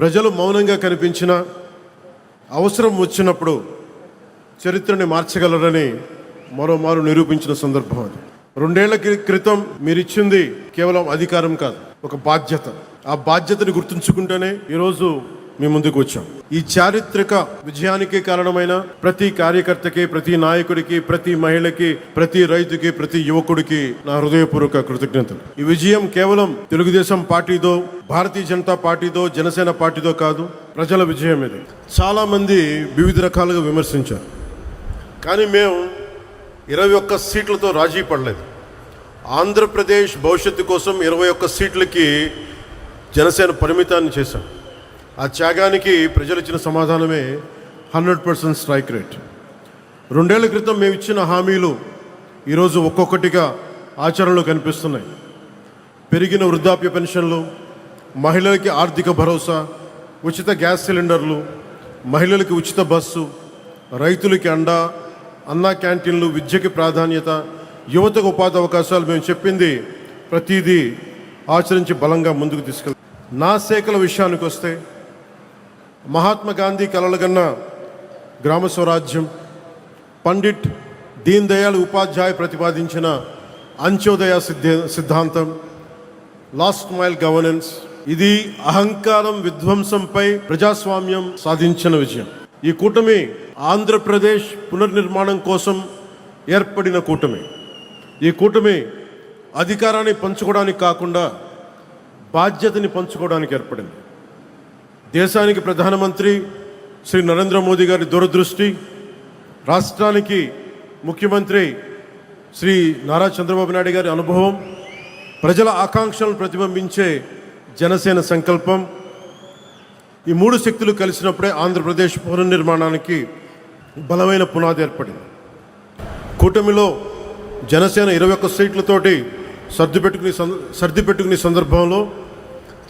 ప్రజలు మౌనంగా కనిపించిన అవసరం వచ్చినప్పుడు చరిత్రని మార్చగలరని మరోమారు నిరూపించిన సందర్భం అది. 2 ఏళ్ల క్రితం మీరిచ్చింది కేవలం అధికారం కాదు, ఒక బాధ్యత. ఆ బాధ్యతని గుర్తుంచుకుంటేనే ఈరోజు మీ ముందుకు వచ్చాం. ఈ చారిత్రక విజయానికి కారణమైన ప్రతి కార్యకర్తకి, ప్రతి నాయకుడికి, ప్రతి మహిళకి, ప్రతి రైతుకి, ప్రతి యువకుడికి నా హృదయపూర్వక కృతజ్ఞతలు. ఈ విజయం కేవలం తెలుగుదేశం పార్టీదో, భారతీయ జనతా పార్టీదో, జనసేన పార్టీదో కాదు, ప్రజల విజయం ఇది. చాలా మంది వివిధ రకాలుగా విమర్శించారు, కానీ మేము 21 సీట్లతో రాజీ పడలేదు. ఆంధ్రప్రదేశ్ భవిష్యత్తు కోసం 21 సీట్లకి జనసేన పరిమితాన్ని చేశాం. ఆ త్యాగానికి ప్రజలు ఇచ్చిన సమాధానమే 100% స్ట్రైక్ రేట్. 2 ఏళ్ల క్రితం మేము ఇచ్చిన హామీలు ఈరోజు ఒక్కొక్కటిగా ఆచరణలో కనిపిస్తున్నాయి. పెరిగిన వృద్ధాప్య పెన్షన్లు, మహిళలకి ఆర్థిక భరోసా, ఉచిత గ్యాస్ సిలిండర్లు, మహిళలకి ఉచిత బస్సు, రైతులకి అండా, అన్నా క్యాంటీన్లు, విద్యకి ప్రాధాన్యత, యువతకు ఉపాధి అవకాశాలు. మేము చెప్పింది ప్రతిదీ ఆచరించి బలంగా ముందుకు తీసుకెళ్తాం. నా శాఖల విషయానికి వస్తే మహాత్మా గాంధీ కలలుగన్న గ్రామ స్వరాజ్యం, పండిట్ దీన్ దయాళ్ ఉపాధ్యాయ ప్రతిపాదించిన అంత్యోదయ సిద్ధాంతం, లాస్ట్ మైల్ గవర్నెన్స్, ఇది అహంకారం విధ్వంసంపై ప్రజాస్వామ్యం సాధించిన విజయం. ఈ కూటమి ఆంధ్రప్రదేశ్ పునర్నిర్మాణం కోసం ఏర్పడిన కూటమి. ఈ కూటమి అధికారాన్ని పంచుకోవడానికి కాకుండా బాధ్యతని పంచుకోవడానికి ఏర్పడింది. దేశానికి ప్రధానమంత్రి శ్రీ నరేంద్ర మోదీ గారి దూరదృష్టి, రాష్ట్రానికి ముఖ్యమంత్రి శ్రీ నారా చంద్రబాబు నాయుడు గారి అనుభవం, ప్రజల ఆకాంక్షలను ప్రతిబింబించే జనసేన సంకల్పం, ఈ 3 శక్తులు కలిసినప్పుడే ఆంధ్రప్రదేశ్ పునర్నిర్మాణానికి బలమైన పునాది ఏర్పడింది. కూటమిలో జనసేన 21 సీట్లతోటి సర్దిపెట్టుకునే సందర్భంలో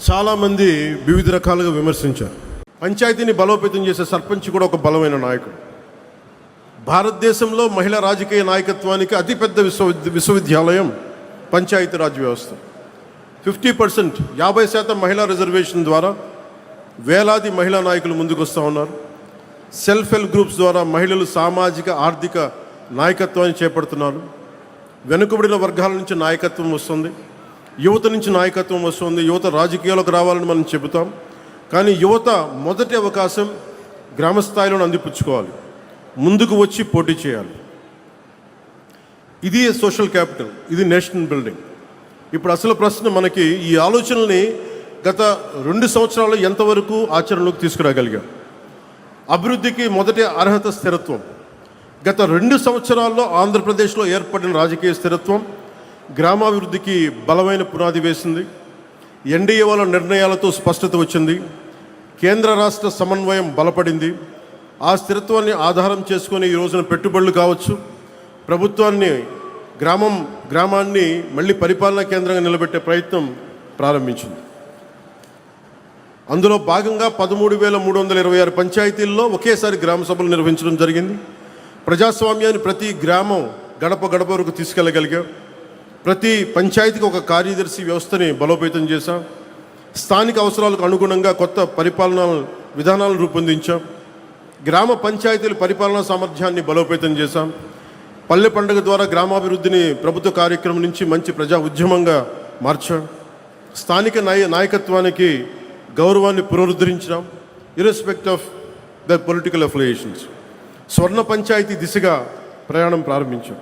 చాలామంది వివిధ రకాలుగా విమర్శించారు. పంచాయతీని బలోపేతం చేసే సర్పంచ్ కూడా ఒక బలమైన నాయకుడు. భారతదేశంలో మహిళా రాజకీయ నాయకత్వానికి అతిపెద్ద విశ్వవిద్యాలయం పంచాయతీరాజ్ వ్యవస్థ. 50% 50% మహిళా రిజర్వేషన్ ద్వారా వేలాది మహిళా నాయకులు ముందుకు వస్తూ ఉన్నారు. సెల్ఫ్ హెల్ప్ గ్రూప్స్ ద్వారా మహిళలు సామాజిక ఆర్థిక నాయకత్వాన్ని చేపడుతున్నారు. వెనుకబడిన వర్గాల నుంచి నాయకత్వం వస్తుంది, యువత నుంచి నాయకత్వం వస్తుంది. యువత రాజకీయాలకు రావాలని మనం చెబుతాం, కానీ యువత మొదటి అవకాశం గ్రామ స్థాయిలో అందిపుచ్చుకోవాలి, ముందుకు వచ్చి పోటీ చేయాలి. ఇది సోషల్ క్యాపిటల్, ఇది నేషనల్ బిల్డింగ్. ఇప్పుడు అసలు ప్రశ్న, మనకి ఈ ఆలోచనల్ని గత 2 సంవత్సరాలు ఎంతవరకు ఆచరణలోకి తీసుకురాగలిగాం? అభివృద్ధికి మొదటి అర్హత స్థిరత్వం. గత 2 సంవత్సరాల్లో ఆంధ్రప్రదేశ్లో ఏర్పడిన రాజకీయ స్థిరత్వం గ్రామాభివృద్ధికి బలమైన పునాది వేసింది. ఎన్డీఏ వాళ్ళ నిర్ణయాలతో స్పష్టత వచ్చింది. కేంద్ర రాష్ట్ర సమన్వయం బలపడింది. ఆ స్థిరత్వాన్ని ఆధారం చేసుకొని ఈ రోజున పెట్టుబడులు కావచ్చు, ప్రభుత్వాన్ని గ్రామాన్ని మళ్ళీ పరిపాలనా కేంద్రంగా నిలబెట్టే ప్రయత్నం ప్రారంభించింది. అందులో భాగంగా 13,326 పంచాయతీల్లో ఒకేసారి గ్రామ సభలు నిర్వహించడం జరిగింది. ప్రజాస్వామ్యాన్ని ప్రతి గ్రామం గడప గడప వరకు తీసుకెళ్ళగలిగాం. ప్రతి పంచాయతీకి ఒక కార్యదర్శి వ్యవస్థని బలోపేతం చేశాం. స్థానిక అవసరాలకు అనుగుణంగా కొత్త పరిపాలనా విధానాలను రూపొందించాం. గ్రామ పంచాయతీల పరిపాలనా సామర్థ్యాన్ని బలోపేతం చేశాం. పల్లె పండుగ ద్వారా గ్రామాభివృద్ధిని ప్రభుత్వ కార్యక్రమం నుంచి మంచి ప్రజా ఉద్యమంగా మార్చాం. స్థానిక నాయకత్వానికి గౌరవాన్ని పునరుద్ధరించాం, ఇర్రెస్పెక్ట్ ఆఫ్ ద పొలిటికల్ అఫిలియేషన్స్. స్వర్ణ పంచాయతీ దిశగా ప్రయాణం ప్రారంభించాం.